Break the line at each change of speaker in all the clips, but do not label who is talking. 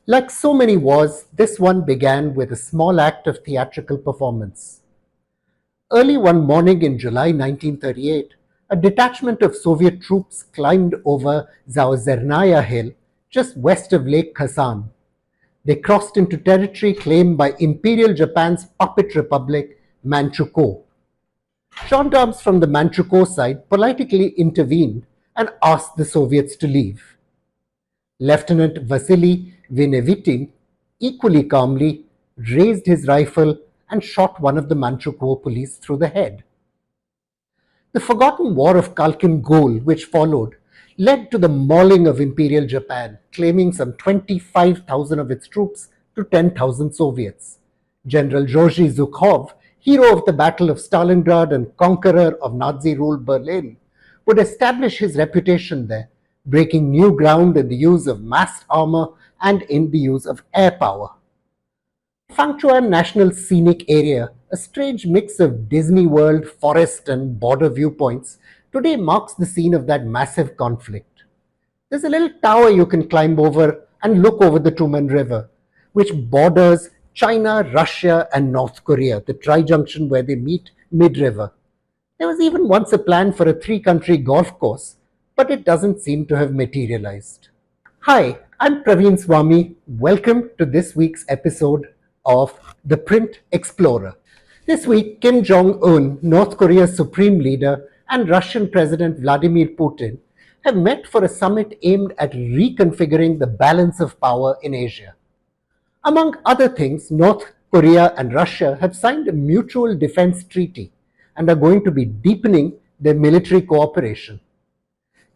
Like so many wars, this one began with a small act of theatrical performance. Early one morning in July 1938, a detachment of Soviet troops climbed over Zaozernaya Hill, just west of Lake Khasan. They crossed into territory claimed by Imperial Japan's puppet republic, Manchukuo. Gendarmes from the Manchukuo side politically intervened and asked the Soviets to leave. Lieutenant Vasily Venevitin, equally calmly, raised his rifle and shot one of the Manchukuo police through the head. The forgotten war of Khalkhin Gol, which followed, led to the mauling of Imperial Japan, claiming some 25,000 of its troops to 10,000 Soviets. General Georgy Zhukov, hero of the Battle of Stalingrad and conqueror of Nazi-ruled Berlin, would establish his reputation there, breaking new ground in the use of massed armor and in the use of air power. Fangchuan National Scenic Area, a strange mix of Disney World, forest, and border viewpoints, today marks the scene of that massive conflict. There's a little tower you can climb over and look over the Tumen River, which borders China, Russia, and North Korea, the tri-junction where they meet mid-river. There was even once a plan for a three-country golf course, but it doesn't seem to have materialized. Hi, I'm Praveen Swami. Welcome to this week's episode of ThePrint Explorer. This week, Kim Jong-Un, North Korea's supreme leader, and Russian President Vladimir Putin have met for a summit aimed at reconfiguring the balance of power in Asia. Among other things, North Korea and Russia have signed a mutual defense treaty and are going to be deepening their military cooperation.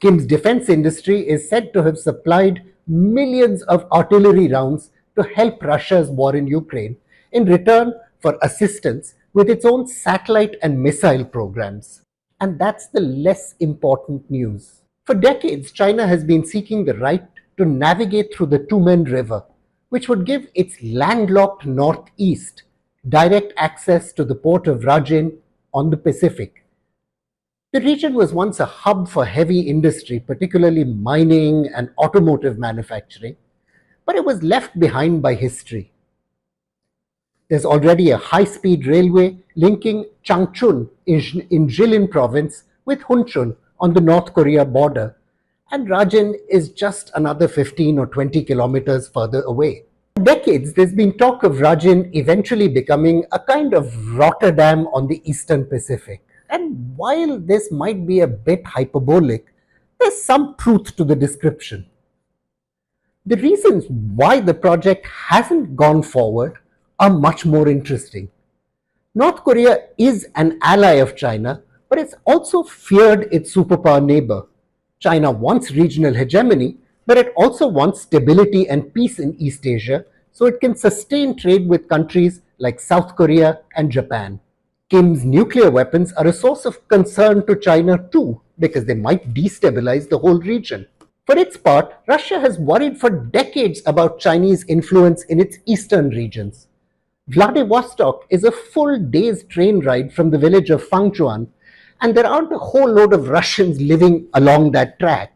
Kim's defense industry is said to have supplied millions of artillery rounds to help Russia's war in Ukraine in return for assistance with its own satellite and missile programs. And that's the less important news. For decades, China has been seeking the right to navigate through the Tumen River, which would give its landlocked northeast direct access to the port of Rajin on the Pacific. The region was once a hub for heavy industry, particularly mining and automotive manufacturing, but it was left behind by history. There's already a high-speed railway linking Changchun in Jilin province with Hunchun on the North Korea border, and Rajin is just another 15 or 20 kilometers further away. For decades, there's been talk of Rajin eventually becoming a kind of Rotterdam on the Eastern Pacific. And while this might be a bit hyperbolic, there's some truth to the description. The reasons why the project hasn't gone forward are much more interesting. North Korea is an ally of China, but it's also feared its superpower neighbor. China wants regional hegemony, but it also wants stability and peace in East Asia so it can sustain trade with countries like South Korea and Japan. Kim's nuclear weapons are a source of concern to China too, because they might destabilize the whole region. For its part, Russia has worried for decades about Chinese influence in its eastern regions. Vladivostok is a full day's train ride from the village of Fangchuan, and there aren't a whole load of Russians living along that track.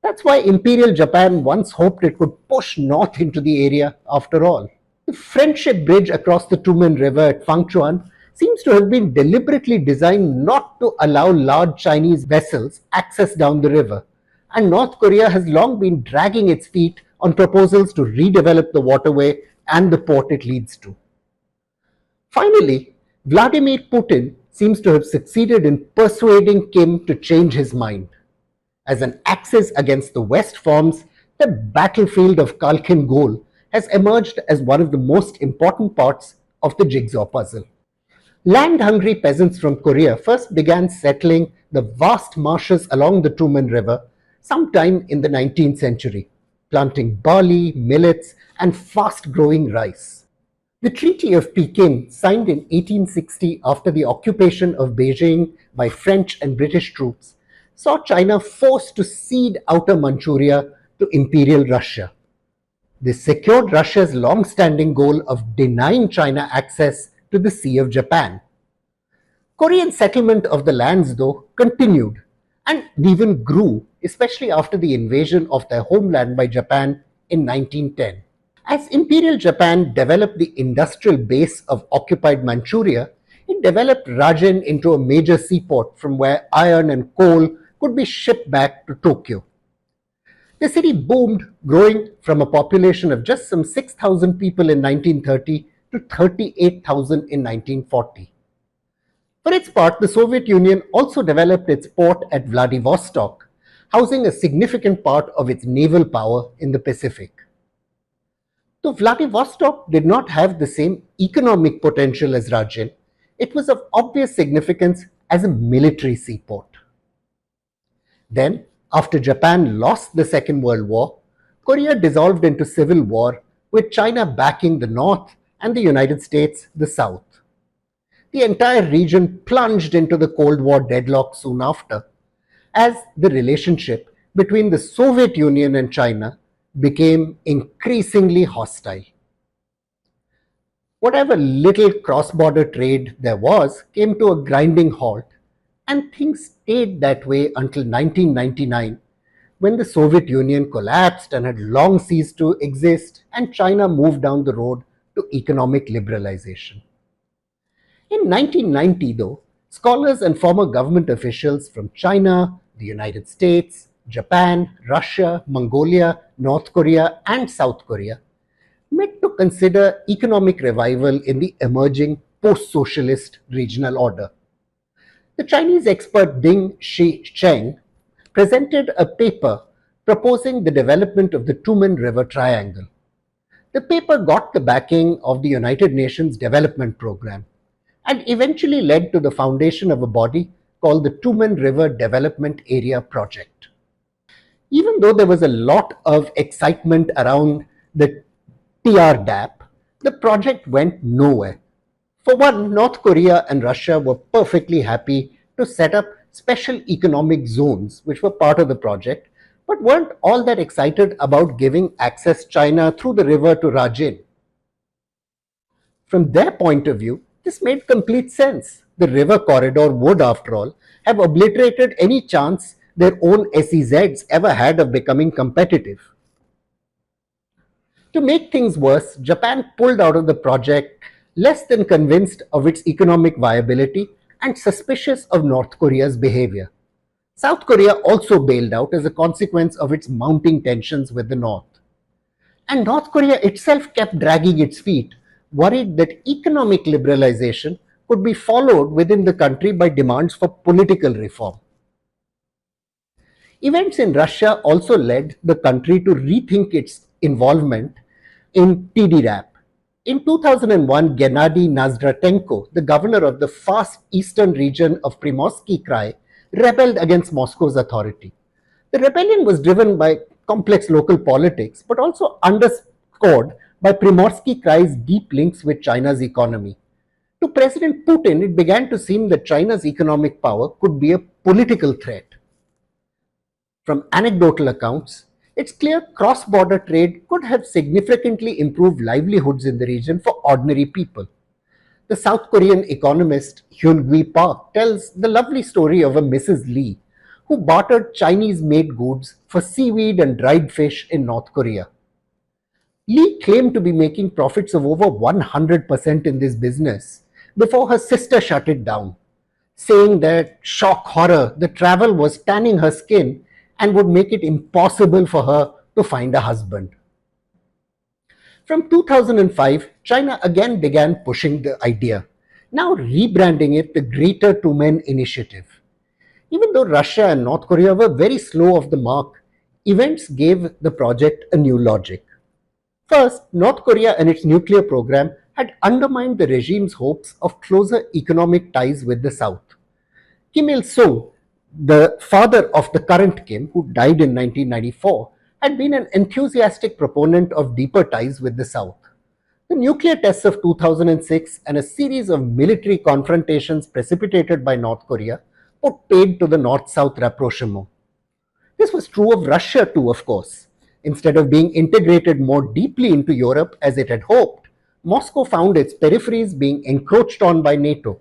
That's why Imperial Japan once hoped it could push north into the area after all. The friendship bridge across the Tumen River at Fangchuan seems to have been deliberately designed not to allow large Chinese vessels access down the river, and North Korea has long been dragging its feet on proposals to redevelop the waterway and the port it leads to. Finally, Vladimir Putin seems to have succeeded in persuading Kim to change his mind. As an axis against the West forms, the battlefield of Khalkhin Gol has emerged as one of the most important parts of the jigsaw puzzle. Land-hungry peasants from Korea first began settling the vast marshes along the Tumen River sometime in the 19th century, planting barley, millets, and fast-growing rice. The Treaty of Peking, signed in 1860 after the occupation of Beijing by French and British troops, saw China forced to cede Outer Manchuria to Imperial Russia. This secured Russia's long-standing goal of denying China access to the Sea of Japan. Korean settlement of the lands, though, continued and even grew, especially after the invasion of their homeland by Japan in 1910. As Imperial Japan developed the industrial base of occupied Manchuria, it developed Rajin into a major seaport from where iron and coal could be shipped back to Tokyo. The city boomed, growing from a population of just some 6,000 people in 1930 to 38,000 in 1940. For its part, the Soviet Union also developed its port at Vladivostok, housing a significant part of its naval power in the Pacific. Though Vladivostok did not have the same economic potential as Rajin, it was of obvious significance as a military seaport. Then, after Japan lost the Second World War, Korea dissolved into civil war with China backing the North and the United States the South. The entire region plunged into the Cold War deadlock soon after, as the relationship between the Soviet Union and China became increasingly hostile. Whatever little cross border trade there was came to a grinding halt, and things stayed that way until 1999, when the Soviet Union collapsed and had long ceased to exist, and China moved down the road to economic liberalization. In 1990, though, scholars and former government officials from China, the United States, Japan, Russia, Mongolia, North Korea, and South Korea met to consider economic revival in the emerging post socialist regional order. The Chinese expert Ding Sheng presented a paper proposing the development of the Tumen River Triangle. The paper got the backing of the United Nations Development Programme and eventually led to the foundation of a body called the Tumen River Development Area Project. Even though there was a lot of excitement around the TRDAP, the project went nowhere. For one, North Korea and Russia were perfectly happy to set up special economic zones, which were part of the project, but weren't all that excited about giving access China through the river to Rajin. From their point of view, this made complete sense. The river corridor would, after all, have obliterated any chance their own SEZs ever had of becoming competitive. To make things worse, Japan pulled out of the project less than convinced of its economic viability and suspicious of North Korea's behavior. South Korea also bailed out as a consequence of its mounting tensions with the North. And North Korea itself kept dragging its feet, worried that economic liberalization could be followed within the country by demands for political reform. Events in Russia also led the country to rethink its involvement in TDRAP. In 2001, Gennady Nazdratenko, the governor of the fast eastern region of Primorsky Krai, rebelled against Moscow's authority. The rebellion was driven by complex local politics, but also underscored by Primorsky Krai's deep links with China's economy. To President Putin, it began to seem that China's economic power could be a political threat. From anecdotal accounts, it's clear cross border trade could have significantly improved livelihoods in the region for ordinary people. The South Korean economist Hyun-Gui Park tells the lovely story of a Mrs. Lee who bartered Chinese made goods for seaweed and dried fish in North Korea. Lee claimed to be making profits of over 100% in this business before her sister shut it down, saying that, shock horror, the travel was tanning her skin and would make it impossible for her to find a husband. From 2005, China again began pushing the idea, now rebranding it the Greater Tumen Initiative. Even though Russia and North Korea were very slow off the mark, events gave the project a new logic. First, North Korea and its nuclear program had undermined the regime's hopes of closer economic ties with the South. Kim Il sung, the father of the current Kim, who died in 1994, had been an enthusiastic proponent of deeper ties with the South. The nuclear tests of 2006 and a series of military confrontations precipitated by North Korea put paid to the North South rapprochement. This was true of Russia too, of course. Instead of being integrated more deeply into Europe as it had hoped, Moscow found its peripheries being encroached on by NATO.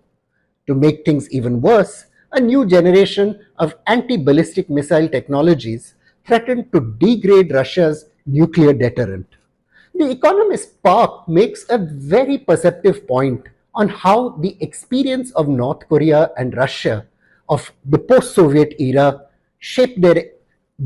To make things even worse, a new generation of anti ballistic missile technologies threatened to degrade Russia's nuclear deterrent. The Economist Park makes a very perceptive point on how the experience of North Korea and Russia of the post Soviet era shaped their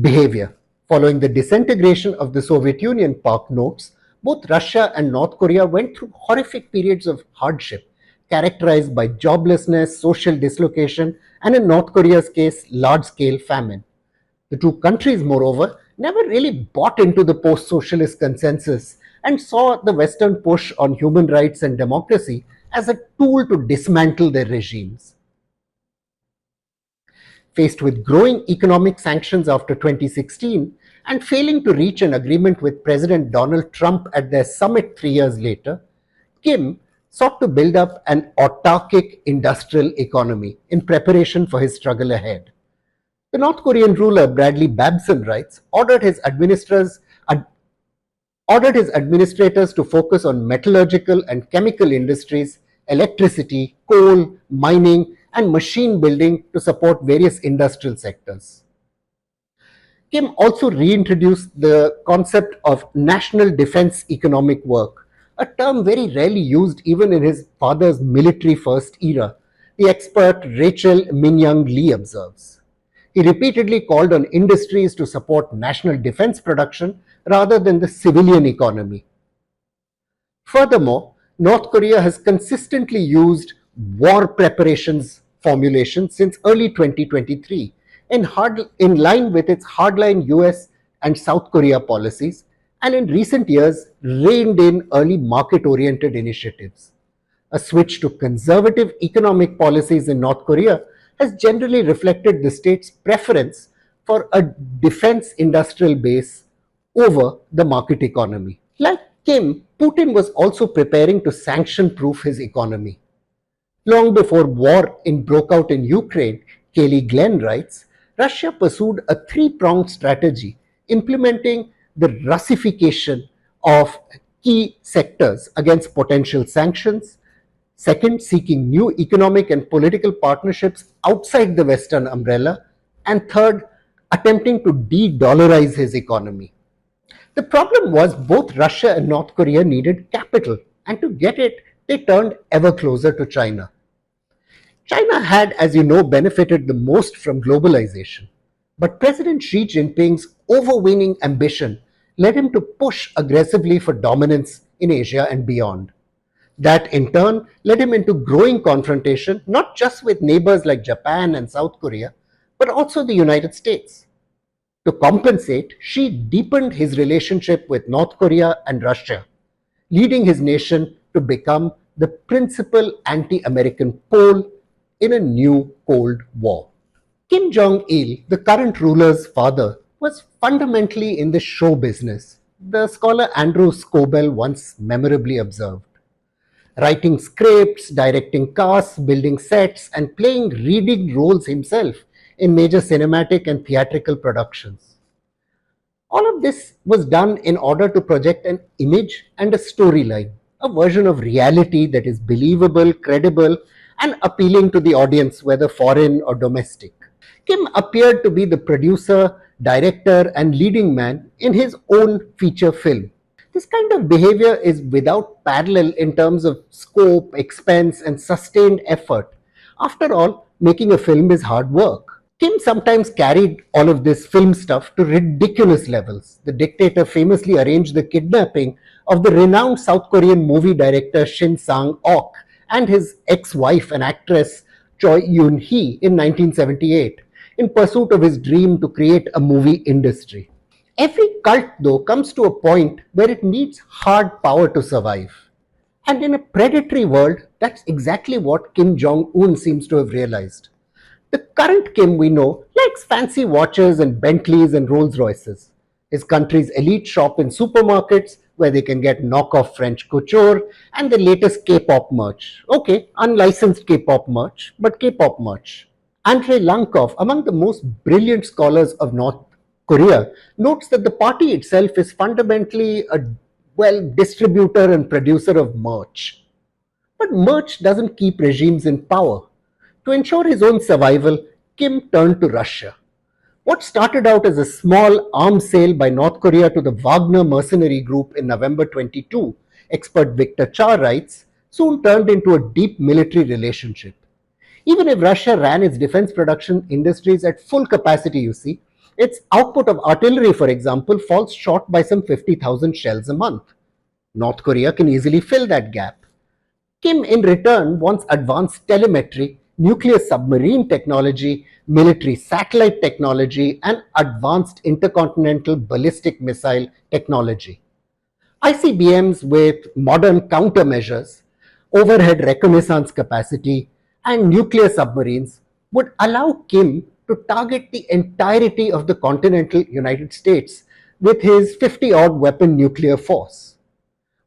behavior. Following the disintegration of the Soviet Union, Park notes, both Russia and North Korea went through horrific periods of hardship, characterized by joblessness, social dislocation, and in North Korea's case, large scale famine. The two countries, moreover, never really bought into the post socialist consensus and saw the Western push on human rights and democracy as a tool to dismantle their regimes. Faced with growing economic sanctions after 2016 and failing to reach an agreement with President Donald Trump at their summit 3 years later, Kim sought to build up an autarkic industrial economy in preparation for his struggle ahead. The North Korean ruler Bradley Babson writes, ordered his administrators to focus on metallurgical and chemical industries, electricity, coal, mining, and machine building to support various industrial sectors. Kim also reintroduced the concept of national defense economic work, a term very rarely used even in his father's military first era, the expert Rachel Minyang Lee observes. He repeatedly called on industries to support national defense production rather than the civilian economy. Furthermore, North Korea has consistently used war preparations formulation since early 2023 in line with its hardline US and South Korea policies, and in recent years reined in early market oriented initiatives. A switch to conservative economic policies in North Korea has generally reflected the state's preference for a defense industrial base over the market economy. Like Kim, Putin was also preparing to sanction proof his economy. Long before broke out in Ukraine, Kelly Glenn writes, Russia pursued a three-pronged strategy, implementing the Russification of key sectors against potential sanctions. Second, seeking new economic and political partnerships outside the Western umbrella. And third, attempting to de-dollarize his economy. The problem was both Russia and North Korea needed capital, and to get it, they turned ever closer to China. China had, as you know, benefited the most from globalization. But President Xi Jinping's overweening ambition led him to push aggressively for dominance in Asia and beyond. That in turn led him into growing confrontation not just with neighbors like Japan and South Korea, but also the United States. To compensate, Xi deepened his relationship with North Korea and Russia, leading his nation to become the principal anti American pole in a new Cold War. Kim Jong-il, the current ruler's father, was fundamentally in the show business, the scholar Andrew Scobell once memorably observed. Writing scripts, directing casts, building sets, and playing leading roles himself in major cinematic and theatrical productions. All of this was done in order to project an image and a storyline, a version of reality that is believable, credible, and appealing to the audience, whether foreign or domestic. Kim appeared to be the producer, director, and leading man in his own feature film. This kind of behavior is without parallel in terms of scope, expense, and sustained effort. After all, making a film is hard work. Kim sometimes carried all of this film stuff to ridiculous levels. The dictator famously arranged the kidnapping of the renowned South Korean movie director Shin Sang-ok and his ex-wife and actress Choi Yoon-hee in 1978 in pursuit of his dream to create a movie industry. Every cult, though, comes to a point where it needs hard power to survive. And in a predatory world, that's exactly what Kim Jong-un seems to have realized. The current Kim we know likes fancy watches and Bentleys and Rolls Royces. His country's elite shop in supermarkets where they can get knockoff French couture and the latest K-pop merch. Okay, unlicensed K-pop merch, but K-pop merch. Andrei Lankov, among the most brilliant scholars of North Korea, notes that the party itself is fundamentally a distributor and producer of merch. But merch doesn't keep regimes in power. To ensure his own survival, Kim turned to Russia. What started out as a small arms sale by North Korea to the Wagner mercenary group in November 22, expert Victor Cha writes, soon turned into a deep military relationship. Even if Russia ran its defense production industries at full capacity, you see, its output of artillery, for example, falls short by some 50,000 shells a month. North Korea can easily fill that gap. Kim, in return, wants advanced telemetry, nuclear submarine technology, military satellite technology, and advanced intercontinental ballistic missile technology. ICBMs with modern countermeasures, overhead reconnaissance capacity, and nuclear submarines would allow Kim to target the entirety of the continental United States with his 50 odd weapon nuclear force.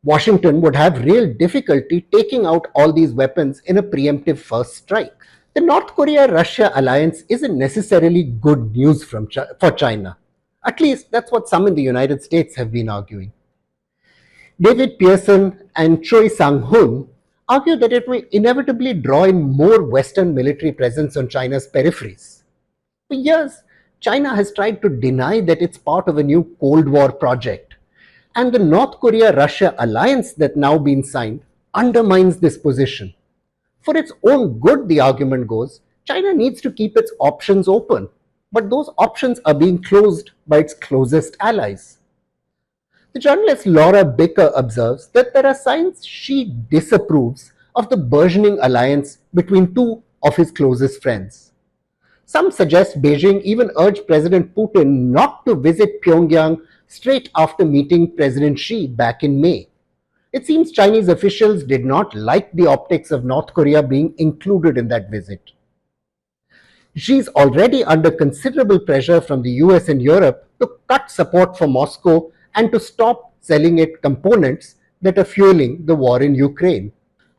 Washington would have real difficulty taking out all these weapons in a preemptive first strike. The North Korea Russia alliance isn't necessarily good news for China. At least that's what some in the United States have been arguing. David Pearson and Choi Sang-hun argue that it will inevitably draw in more Western military presence on China's peripheries. For years, China has tried to deny that it's part of a new Cold War project, and the North Korea Russia alliance that now been signed undermines this position. For its own good, the argument goes, China needs to keep its options open, but those options are being closed by its closest allies. The journalist Laura Baker observes that there are signs she disapproves of the burgeoning alliance between two of his closest friends. Some suggest Beijing even urged President Putin not to visit Pyongyang straight after meeting President Xi back in May. It seems Chinese officials did not like the optics of North Korea being included in that visit. Xi's already under considerable pressure from the US and Europe to cut support for Moscow and to stop selling it components that are fueling the war in Ukraine.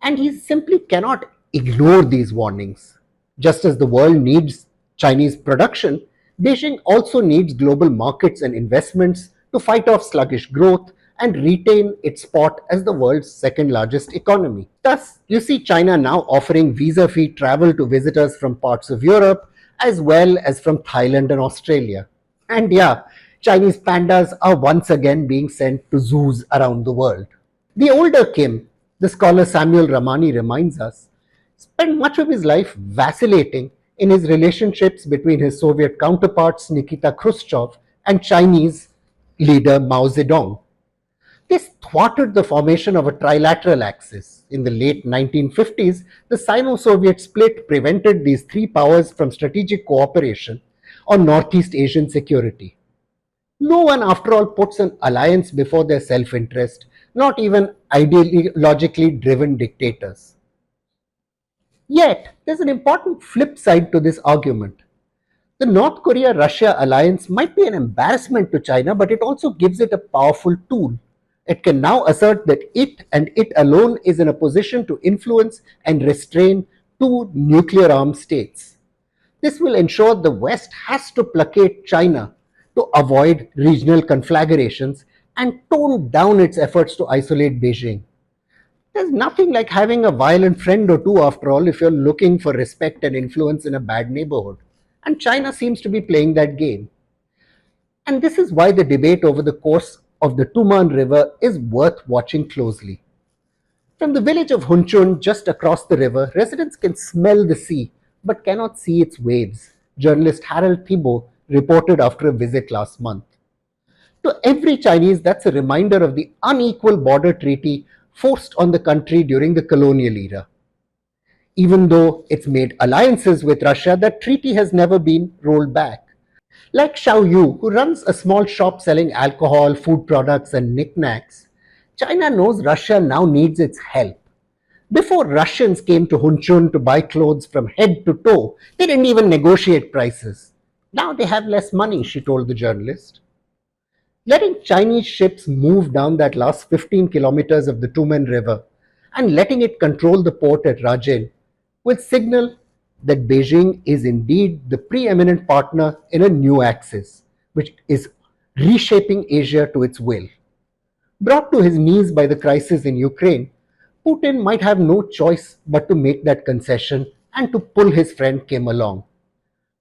And he simply cannot ignore these warnings. Just as the world needs Chinese production, Beijing also needs global markets and investments to fight off sluggish growth and retain its spot as the world's second largest economy. Thus, you see China now offering visa free travel to visitors from parts of Europe as well as from Thailand and Australia. And yeah, Chinese pandas are once again being sent to zoos around the world. The older Kim, the scholar Samuel Ramani reminds us, spent much of his life vacillating in his relationships between his Soviet counterparts Nikita Khrushchev and Chinese leader Mao Zedong. This thwarted the formation of a trilateral axis. In the late 1950s, the Sino Soviet split prevented these three powers from strategic cooperation on Northeast Asian security. No one, after all, puts an alliance before their self interest, not even ideologically driven dictators. Yet, there's an important flip side to this argument. The North Korea Russia alliance might be an embarrassment to China, but it also gives it a powerful tool. It can now assert that it and it alone is in a position to influence and restrain two nuclear armed states. This will ensure the West has to placate China to avoid regional conflagrations and tone down its efforts to isolate Beijing. There's nothing like having a violent friend or two, after all, if you're looking for respect and influence in a bad neighborhood. And China seems to be playing that game. And this is why the debate over the course of the Tumen River is worth watching closely. From the village of Hunchun, just across the river, residents can smell the sea but cannot see its waves, journalist Harold Thibault reported after a visit last month. To every Chinese, that's a reminder of the unequal border treaty forced on the country during the colonial era. Even though it's made alliances with Russia, that treaty has never been rolled back. Like Xiao Yu, who runs a small shop selling alcohol, food products, and knickknacks, China knows Russia now needs its help. Before Russians came to Hunchun to buy clothes from head to toe, they didn't even negotiate prices. Now they have less money, she told the journalist. Letting Chinese ships move down that last 15 kilometers of the Tumen River and letting it control the port at Rajin will signal that Beijing is indeed the preeminent partner in a new axis, which is reshaping Asia to its will. Brought to his knees by the crisis in Ukraine, Putin might have no choice but to make that concession and to pull his friend Kim along.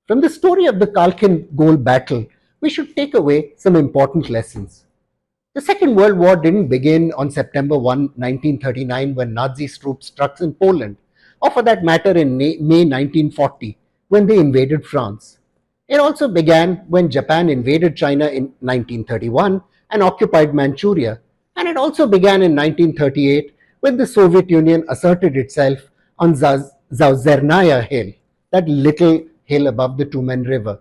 From the story of the Khalkhin Gol battle, we should take away some important lessons. The Second World War didn't begin on September 1, 1939, when Nazi troops struck in Poland, or for that matter in May 1940, when they invaded France. It also began when Japan invaded China in 1931 and occupied Manchuria, and it also began in 1938 when the Soviet Union asserted itself on Zauzernaya Hill, that little hill above the Tumen River.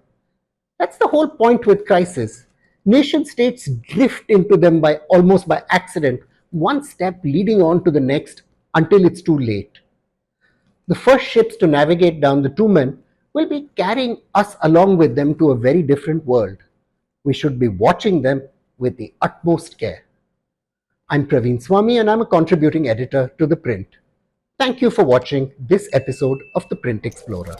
That's the whole point with crisis. Nation states drift into them by almost by accident, one step leading on to the next until it's too late. The first ships to navigate down the Tumen will be carrying us along with them to a very different world. We should be watching them with the utmost care. I'm Praveen Swami and I'm a contributing editor to The Print. Thank you for watching this episode of The Print Explorer.